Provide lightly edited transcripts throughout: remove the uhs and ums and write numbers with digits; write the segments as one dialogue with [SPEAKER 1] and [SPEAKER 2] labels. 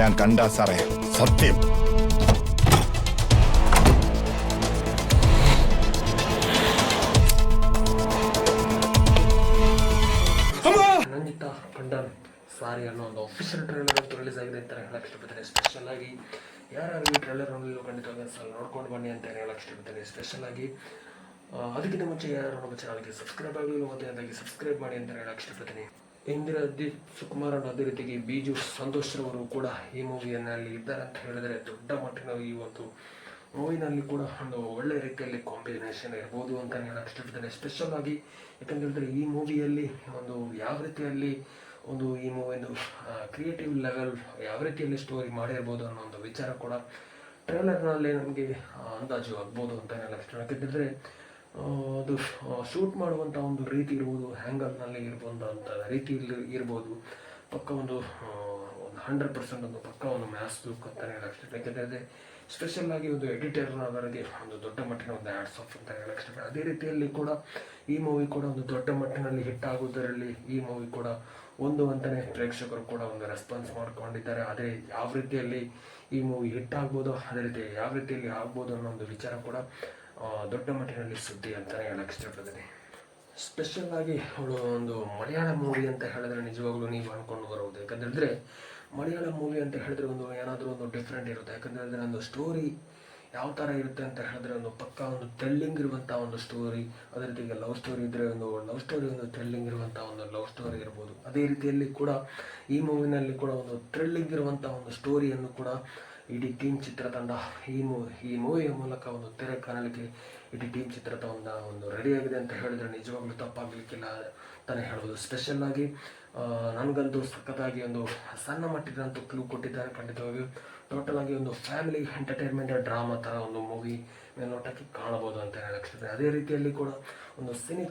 [SPEAKER 1] ഞാൻ കണ്ട സാറേ, സത്യം.
[SPEAKER 2] ನಂಜಿತ ಖಂಡನ್ ಸಾರಿ ಅನ್ನೋ ಒಂದು ಅಫಿಷಿಯಲ್ ಟ್ರೈಲರ್ ಅಂತೂ ರಿಲೀಸ್ ಆಗಿದೆ ಅಂತ ಹೇಳಕ್ ಇಷ್ಟಪಡ್ತೇನೆ. ಸ್ಪೆಷಲ್ ಆಗಿ ಯಾರು ಈ ಟ್ರೈಲರ್ ಖಂಡಿತವಾಗಿ ಸಲ ನೋಡ್ಕೊಂಡು ಬನ್ನಿ ಅಂತ ಹೇಳಕ್ ಇಷ್ಟಪಡ್ತೇನೆ. ಸ್ಪೆಷಲ್ ಆಗಿ ಅದಕ್ಕಿಂತ ಮುಂಚೆ ಯಾರು ನಮ್ಮ ಚಾನಲ್ಗೆ ಸಬ್ಸ್ಕ್ರೈಬ್ ಆಗಲಿಲ್ಲ ಮತ್ತೆ ಅದಾಗಿ ಸಬ್ಸ್ಕ್ರೈಬ್ ಮಾಡಿ ಅಂತ ಹೇಳಕ್ ಇಷ್ಟಪಡ್ತೀನಿ. ಇಂದಿರಾ ಸುಕುಮಾರ್ ಅದೇ ರೀತಿಗೆ ಬಿಜು ಸಂತೋಷ್ ರವರು ಕೂಡ ಈ ಮೂವಿಯಲ್ಲಿ ಇದ್ದಾರೆ ಅಂತ ಹೇಳಿದರೆ ದೊಡ್ಡ ಮಟ್ಟಿನ ಈ ಒಂದು ಮೂವಿನಲ್ಲಿ ಕೂಡ ಒಂದು ಒಳ್ಳೆ ರೀತಿಯಲ್ಲಿ ಕಾಂಬಿನೇಷನ್ ಇರ್ಬೋದು ಅಂತ ಹೇಳಕ್ ಇಷ್ಟಪಡ್ತೇನೆ. ಸ್ಪೆಷಲ್ ಆಗಿ ಯಾಕಂತ ಹೇಳಿದ್ರೆ ಈ ಮೂವಿಯಲ್ಲಿ ಒಂದು ಯಾವ ರೀತಿಯಲ್ಲಿ ಒಂದು ಈ ಮೂವಿಯನ್ನು ಕ್ರಿಯೇಟಿವ್ ಲೆವೆಲ್ ಯಾವ ರೀತಿಯಲ್ಲಿ ಸ್ಟೋರಿ ಮಾಡಿರ್ಬೋದು ಅನ್ನೋ ಒಂದು ವಿಚಾರ ಕೂಡ ಟ್ರೈಲರ್ನಲ್ಲಿ ನಮಗೆ ಅಂದಾಜು ಆಗ್ಬೋದು ಅಂತ ಹೇಳಕ್ ಇಷ್ಟ. ಯಾಕಂತಂದರೆ ಅದು ಶೂಟ್ ಮಾಡುವಂಥ ಒಂದು ರೀತಿ ಇರ್ಬೋದು, ಹ್ಯಾಂಗಲ್ನಲ್ಲಿ ಇರ್ಬೋದು ಅಂತ ರೀತಿಯಲ್ಲಿ ಇರ್ಬೋದು, ಪಕ್ಕ ಒಂದು 100% ಒಂದು ಪಕ್ಕ ಒಂದು ಮ್ಯಾಥ್ಸ್ ಲುಕ್ ಅಂತ ಹೇಳಕ್ ಇಷ್ಟ. ಯಾಕಂದರೆ ಸ್ಪೆಷಲ್ ಆಗಿ ಒಂದು ಎಡಿಟರ್ನವರಿಗೆ ಒಂದು ದೊಡ್ಡ ಮಟ್ಟಿನ ಒಂದು ಆ್ಯಡ್ಸ್ ಆಫ್ ಅಂತ ಹೇಳಕ್ ಇಷ್ಟ. ಅದೇ ರೀತಿಯಲ್ಲಿ ಕೂಡ ಈ ಮೂವಿ ಕೂಡ ಒಂದು ದೊಡ್ಡ ಮಟ್ಟಿನಲ್ಲಿ ಹಿಟ್ ಆಗೋದರಲ್ಲಿ ಈ ಮೂವಿ ಕೂಡ ಒಂದು ಅಂತಲೇ ಪ್ರೇಕ್ಷಕರು ಕೂಡ ಒಂದು ರೆಸ್ಪಾನ್ಸ್ ಮಾಡ್ಕೊಂಡಿದ್ದಾರೆ. ಅದೇ ಯಾವ ರೀತಿಯಲ್ಲಿ ಈ ಮೂವಿ ಹಿಟ್ ಆಗ್ಬೋದು, ಅದೇ ರೀತಿ ಯಾವ ರೀತಿಯಲ್ಲಿ ಆಗ್ಬೋದು ಅನ್ನೋ ಒಂದು ವಿಚಾರ ಕೂಡ ದೊಡ್ಡ ಮಟ್ಟಿನಲ್ಲಿ ಸುದ್ದಿ ಅಂತಲೇ ಹೇಳಕ್ಕೆ ಇಷ್ಟಪಡ್ತೀನಿ. ಸ್ಪೆಷಲ್ ಆಗಿ ಅವಳು ಒಂದು ಮಲಯಾಳ ಮೂವಿ ಅಂತ ಹೇಳಿದ್ರೆ ನಿಜವಾಗ್ಲೂ ನೀವು ಅಂದ್ಕೊಂಡು ಬರೋದು. ಯಾಕಂದರೆ ಮಲಯಾಳ ಮೂವಿ ಅಂತ ಹೇಳಿದ್ರೆ ಒಂದು ಏನಾದರೂ ಒಂದು ಡಿಫ್ರೆಂಟ್ ಇರುತ್ತೆ. ಯಾಕಂದರೆ ಒಂದು ಸ್ಟೋರಿ ಯಾವ ಥರ ಇರುತ್ತೆ ಅಂತ ಹೇಳಿದ್ರೆ ಒಂದು ಪಕ್ಕ ಒಂದು ಥ್ರಿಲ್ಲಿಂಗ್ ಇರುವಂಥ ಒಂದು ಸ್ಟೋರಿ, ಅದೇ ರೀತಿಗೆ ಲವ್ ಸ್ಟೋರಿ ಇದ್ದರೆ ಒಂದು ಲವ್ ಸ್ಟೋರಿ, ಒಂದು ಥ್ರಿಲ್ಲಿಂಗ್ ಇರುವಂಥ ಒಂದು ಲವ್ ಸ್ಟೋರಿ ಇರ್ಬೋದು. ಅದೇ ರೀತಿಯಲ್ಲಿ ಕೂಡ ಈ ಮೂವಿನಲ್ಲಿ ಕೂಡ ಒಂದು ಥ್ರಿಲ್ಲಿಂಗ್ ಇರುವಂಥ ಒಂದು ಸ್ಟೋರಿಯನ್ನು ಕೂಡ ಇಡೀ ಟೀಮ್ ಚಿತ್ರತಂಡ ಈ ಮೂವಿಯ ಮೂಲಕ ಒಂದು ತೆರೆ ಕಾಣಲಿಕ್ಕೆ ಇಡೀ ಟೀಮ್ ಚಿತ್ರತಂಡ ಒಂದು ರೆಡಿಯಾಗಿದೆ ಅಂತ ಹೇಳಿದ್ರೆ ನಿಜವಾಗ್ಲೂ ತಪ್ಪಾಗಲಿಕ್ಕಿಲ್ಲ ಅಂತಲೇ ಹೇಳ್ಬೋದು. ಸ್ಪೆಷಲ್ ಆಗಿ ನನಗಂತೂ ಸಖತ್ತಾಗಿ ಒಂದು ಸಣ್ಣ ಮಟ್ಟಿನಂತೂ ಕ್ಲೂ ಕೊಟ್ಟಿದ್ದಾರೆ. ಖಂಡಿತವಾಗಿಯೂ ಟೋಟಲ್ ಆಗಿ ಒಂದು ಫ್ಯಾಮಿಲಿ ಎಂಟರ್ಟೈನ್ಮೆಂಟ್ ಡ್ರಾಮಾ ಥರ ಒಂದು ಮೂವಿ ಮೇಲ್ನೋಟಕ್ಕೆ ಕಾಣಬಹುದು ಅಂತ ಹೇಳಕ್ಕೆ. ಅದೇ ರೀತಿಯಲ್ಲಿ ಕೂಡ ಒಂದು ಸಿನಿ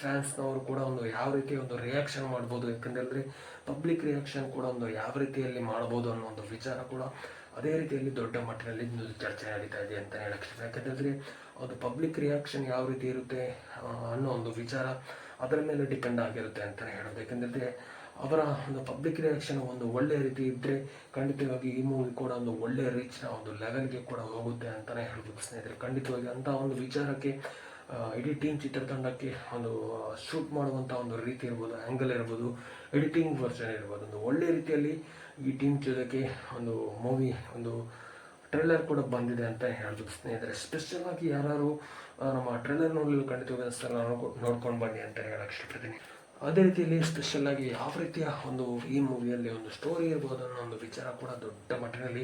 [SPEAKER 2] ಫ್ಯಾನ್ಸ್ನವರು ಕೂಡ ಒಂದು ಯಾವ ರೀತಿ ಒಂದು ರಿಯಾಕ್ಷನ್ ಮಾಡ್ಬೋದು, ಯಾಕಂದರೆ ಪಬ್ಲಿಕ್ ರಿಯಾಕ್ಷನ್ ಕೂಡ ಒಂದು ಯಾವ ರೀತಿಯಲ್ಲಿ ಮಾಡ್ಬೋದು ಅನ್ನೋ ಒಂದು ವಿಚಾರ ಕೂಡ ಅದೇ ರೀತಿಯಲ್ಲಿ ದೊಡ್ಡ ಮಟ್ಟಿನಲ್ಲಿ ಚರ್ಚೆ ನಡೀತಾ ಇದೆ ಅಂತ ಹೇಳಕ್ಕೆ. ಯಾಕಂದರೆ ಅದು ಪಬ್ಲಿಕ್ ರಿಯಾಕ್ಷನ್ ಯಾವ ರೀತಿ ಇರುತ್ತೆ ಅನ್ನೋ ಒಂದು ವಿಚಾರ ಅದರ ಮೇಲೆ ಡಿಪೆಂಡ್ ಆಗಿರುತ್ತೆ ಅಂತಲೇ ಹೇಳೋದು. ಯಾಕಂದರೆ ಅವರ ಒಂದು ಪಬ್ಲಿಕ್ ರಿಯಾಕ್ಷನ್ ಒಂದು ಒಳ್ಳೆಯ ರೀತಿ ಇದ್ದರೆ ಖಂಡಿತವಾಗಿ ಈ ಮೂವಿ ಕೂಡ ಒಂದು ಒಳ್ಳೆಯ ರೀಚ್ನ ಒಂದು ಲೆವೆಲ್ಗೆ ಕೂಡ ಹೋಗುತ್ತೆ ಅಂತಲೇ ಹೇಳ್ಬೋದು ಸ್ನೇಹಿತರೆ. ಖಂಡಿತವಾಗಿ ಅಂಥ ಒಂದು ವಿಚಾರಕ್ಕೆ ಇಡೀ ಟೀಮ್ ಚಿತ್ರತಂಡಕ್ಕೆ ಒಂದು ಶೂಟ್ ಮಾಡುವಂಥ ಒಂದು ರೀತಿ ಇರ್ಬೋದು, ಆ್ಯಂಗಲ್ ಇರ್ಬೋದು, ಎಡಿಟಿಂಗ್ ವರ್ಷನ್ ಇರ್ಬೋದು, ಒಂದು ಒಳ್ಳೆಯ ರೀತಿಯಲ್ಲಿ ಈ ಟೀಮ್ ಜೊತೆಗೆ ಒಂದು ಮೂವಿ ಒಂದು ಟ್ರೈಲರ್ ಕೂಡ ಬಂದಿದೆ ಅಂತ ಹೇಳ್ಬೋದು ಸ್ನೇಹಿತರೆ. ಸ್ಪೆಷಲ್ ಆಗಿ ಯಾರು ನಮ್ಮ ಟ್ರೈಲರ್ ನೋಡಲು ಖಂಡಿತವಾಗಿ ಸಲ ನೋಡ್ಕೊಂಡು ಬನ್ನಿ ಅಂತ ಹೇಳಕ್ಕೆ ಇಷ್ಟಪಡ್ತೀನಿ. ಅದೇ ರೀತಿಯಲ್ಲಿ ಸ್ಪೆಷಲ್ ಆಗಿ ಯಾವ ರೀತಿಯ ಒಂದು ಈ ಮೂವಿಯಲ್ಲಿ ಒಂದು ಸ್ಟೋರಿ ಇರ್ಬೋದು ಅನ್ನೋ ಒಂದು ವಿಚಾರ ಕೂಡ ದೊಡ್ಡ ಮಟ್ಟಿನಲ್ಲಿ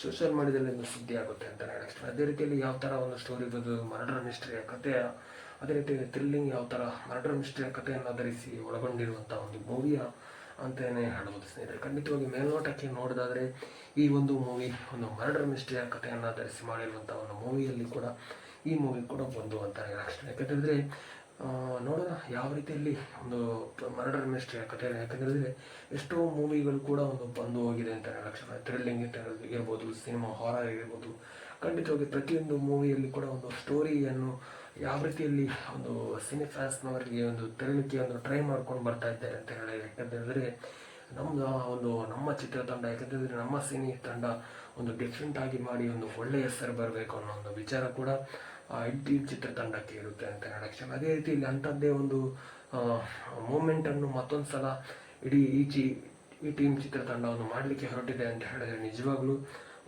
[SPEAKER 2] ಸೋಷಿಯಲ್ ಮೀಡಿಯಾದಲ್ಲಿ ಒಂದು ಸುದ್ದಿ ಆಗುತ್ತೆ ಅಂತ ಹೇಳಕ್ಕೆ. ಅದೇ ರೀತಿಯಲ್ಲಿ ಯಾವ ಥರ ಒಂದು ಸ್ಟೋರಿ ಇರ್ಬೋದು, ಮರ್ಡರ್ ಮಿಸ್ಟ್ರಿಯ ಕಥೆಯ, ಅದೇ ರೀತಿ ಥ್ರಿಲ್ಲಿಂಗ್ ಯಾವ ಥರ ಮರ್ಡರ್ ಮಿಸ್ಟ್ರಿಯ ಕಥೆಯನ್ನು ಆಧರಿಸಿ ಒಳಗೊಂಡಿರುವಂಥ ಒಂದು ಮೂವಿಯ ಅಂತಲೇ ಹೇಳ್ಬೋದು ಸ್ನೇಹಿತರೆ. ಖಂಡಿತವಾಗಿ ಮೇಲ್ನೋಟಕ್ಕೆ ನೋಡೋದಾದರೆ ಈ ಒಂದು ಮೂವಿ ಒಂದು ಮರ್ಡರ್ ಮಿಸ್ಟ್ರಿಯ ಕಥೆಯನ್ನು ಆಧರಿಸಿ ಮಾಡಿರುವಂಥ ಒಂದು ಮೂವಿಯಲ್ಲಿ ಕೂಡ ಈ ಮೂವಿ ಕೂಡ ಬಂದು ಅಂತ ಹೇಳಕ್ಕೆ. ಯಾಕಂದರೆ ನೋಡೋಣ ಯಾವ ರೀತಿಯಲ್ಲಿ ಒಂದು ಮರ್ಡರ್ ಮಿಸ್ಟ್ರಿಯ ಕಥೆ. ಯಾಕಂದರೆ ಎಷ್ಟೋ ಮೂವಿಗಳು ಕೂಡ ಒಂದು ಬಂದು ಹೋಗಿದೆ ಅಂತ ಹೇಳಕ್ಕೆ. ಥ್ರಿಲ್ಲಿಂಗ್ ಇರ್ಬೋದು, ಸಿನಿಮಾ ಹಾರರ್ ಇರ್ಬೋದು, ಖಂಡಿತವಾಗಿ ಪ್ರತಿಯೊಂದು ಮೂವಿಯಲ್ಲಿ ಕೂಡ ಒಂದು ಸ್ಟೋರಿಯನ್ನು ಯಾವ ರೀತಿಯಲ್ಲಿ ಒಂದು ಸಿನಿ ಫ್ಯಾನ್ಸ್ನವರಿಗೆ ಒಂದು ತೆರಳಿಕೆ ಒಂದು ಟ್ರೈ ಮಾಡ್ಕೊಂಡು ಬರ್ತಾ ಇದ್ದಾರೆ ಅಂತ ಹೇಳಿ. ಯಾಕಂದರೆ ನಮ್ಮ ಚಿತ್ರತಂಡ, ಯಾಕಂತಂದರೆ ನಮ್ಮ ಸಿನಿ ತಂಡ ಒಂದು ಡಿಫ್ರೆಂಟ್ ಆಗಿ ಮಾಡಿ ಒಂದು ಒಳ್ಳೆಯ ಹೆಸರು ಬರಬೇಕು ಅನ್ನೋ ಒಂದು ವಿಚಾರ ಕೂಡ ಇಡೀ ಚಿತ್ರತಂಡಕ್ಕೆ ಇರುತ್ತೆ ಅಂತ ಹೇಳಕ್ಕೆ. ಅದೇ ರೀತಿಯಲ್ಲಿ ಅಂಥದ್ದೇ ಒಂದು ಮೂಮೆಂಟನ್ನು ಮತ್ತೊಂದು ಸಲ ಇಡೀ ಈ ಟೀಮ್ ಚಿತ್ರತಂಡವನ್ನು ಮಾಡಲಿಕ್ಕೆ ಹೊರಟಿದೆ ಅಂತ ಹೇಳಿದ್ರೆ ನಿಜವಾಗ್ಲೂ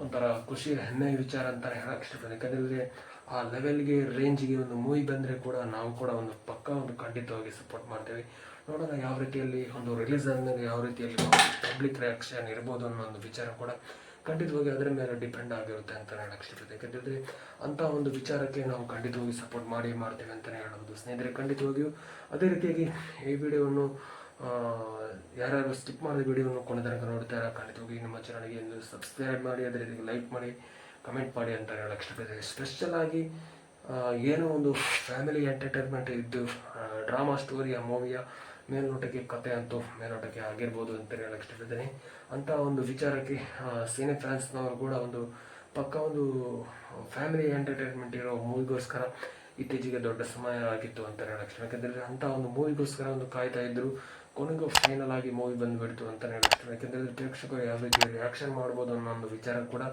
[SPEAKER 2] ಒಂಥರ ಖುಷಿಯ ಹೆಮ್ಮೆಯ ವಿಚಾರ ಅಂತ ಹೇಳಕ್ಕೆ ಇಷ್ಟಪಡ್ತೀನಿ. ಯಾಕಂದರೆ ಆ ಲೆವೆಲ್ಗೆ ರೇಂಜ್ಗೆ ಒಂದು ಮೂವಿ ಬಂದರೆ ಕೂಡ ನಾವು ಕೂಡ ಒಂದು ಪಕ್ಕ ಒಂದು ಖಂಡಿತವಾಗಿ ಸಪೋರ್ಟ್ ಮಾಡ್ತೇವೆ. ನೋಡೋಣ ಯಾವ ರೀತಿಯಲ್ಲಿ ಒಂದು ರಿಲೀಸ್ ಆದಮೇಲೆ ಯಾವ ರೀತಿಯಲ್ಲಿ ಪಬ್ಲಿಕ್ ರಿಯಾಕ್ಷನ್ ಇರ್ಬೋದು ಅನ್ನೋ ಒಂದು ವಿಚಾರ ಕೂಡ ಖಂಡಿತವಾಗಿ ಅದರ ಮೇಲೆ ಡಿಪೆಂಡ್ ಆಗಿರುತ್ತೆ ಅಂತ ಹೇಳಕ್ಕೆ ಇಷ್ಟಪಡ್ತೀನಿ. ಯಾಕಂದರೆ ಅಂಥ ಒಂದು ವಿಚಾರಕ್ಕೆ ನಾವು ಖಂಡಿತವಾಗಿ ಸಪೋರ್ಟ್ ಮಾಡ್ತೇವೆ ಅಂತಲೇ ಹೇಳ್ಬೋದು ಸ್ನೇಹಿತರೆ. ಖಂಡಿತವಾಗಿಯೂ ಅದೇ ರೀತಿಯಾಗಿ ಈ ವಿಡಿಯೋವನ್ನು ಯಾರ್ಯಾರು ಸ್ಕಿಪ್ ಮಾಡಿದ ವಿಡಿಯೋವನ್ನು ಕೊನೆ ತನಕ ನೋಡ್ತಾರೆ ಖಂಡಿತವಾಗಿ ನಮ್ಮ ಚಾನಲ್ಗೆ ಒಂದು ಸಬ್ಸ್ಕ್ರೈಬ್ ಮಾಡಿ, ಅದೇ ರೀತಿ ಲೈಕ್ ಮಾಡಿ, ಕಮೆಂಟ್ ಮಾಡಿ ಅಂತ ಹೇಳಕ್ಕೆ ಇಷ್ಟಪಡ್ತೀನಿ. ಸ್ಪೆಷಲ್ ಆಗಿ ಏನೋ ಒಂದು ಫ್ಯಾಮಿಲಿ ಎಂಟರ್ಟೈನ್ಮೆಂಟ್ ಇದ್ದು ಡ್ರಾಮಾ ಸ್ಟೋರಿಯ ಮೂವಿಯ ಮೇಲ್ನೋಟಕ್ಕೆ ಕತೆ ಅಂತೂ ಮೇಲ್ನೋಟಕ್ಕೆ ಆಗಿರ್ಬೋದು ಅಂತ ಹೇಳಕ್ಕೆ ಇಷ್ಟಪಡ್ತೀನಿ. ಅಂಥ ಒಂದು ವಿಚಾರಕ್ಕೆ ಸಿನಿ ಫ್ಯಾನ್ಸ್ನವರು ಕೂಡ ಒಂದು ಪಕ್ಕ ಒಂದು ಫ್ಯಾಮಿಲಿ ಎಂಟರ್ಟೈನ್ಮೆಂಟ್ ಇರೋ ಮೂವಿಗೋಸ್ಕರ ಇತ್ತೀಚೆಗೆ ದೊಡ್ಡ ಸಮಯ ಆಗಿತ್ತು ಅಂತ ಹೇಳಕ್ಕೆ. ಯಾಕಂದರೆ ಅಂಥ ಒಂದು ಮೂವಿಗೋಸ್ಕರ ಒಂದು ಕಾಯ್ತಾ ಇದ್ದರು. ಕೊನೆಗೂ ಫೈನಲ್ ಆಗಿ ಮೂವಿ ಬಂದುಬಿಡ್ತು ಅಂತಲೇ ಹೇಳ್ತೀನಿ. ಯಾಕೆಂದರೆ ಪ್ರೇಕ್ಷಕರು ಯಾವ ರೀತಿ ರಿಯಾಕ್ಷನ್ ಮಾಡ್ಬೋದು ಅನ್ನೋ ಒಂದು ವಿಚಾರ ಕೂಡ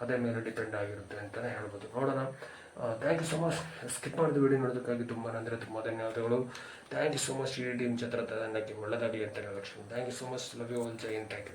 [SPEAKER 2] ಅದೇ ಮೇಲೆ ಡಿಪೆಂಡ್ ಆಗಿರುತ್ತೆ ಅಂತಲೇ ಹೇಳ್ಬೋದು. ನೋಡೋಣ. Thank you so much. ಸ್ಕಿಪ್ ಮಾಡಿದ ವಿಡಿಯೋ ನೋಡೋದಕ್ಕಾಗಿ ತುಂಬ ಧನ್ಯವಾದಗಳು. Thank you so much. ಇಡೀ ಟೀಮ್ ಚಿತ್ರ ತಂಡಕ್ಕೆ ಒಳ್ಳೆದಾಗಲಿ ಅಂತ ಹೇಳೋದು. Thank you so much. Love you all. ಜೈ ಹಿಂದ್. Thank you.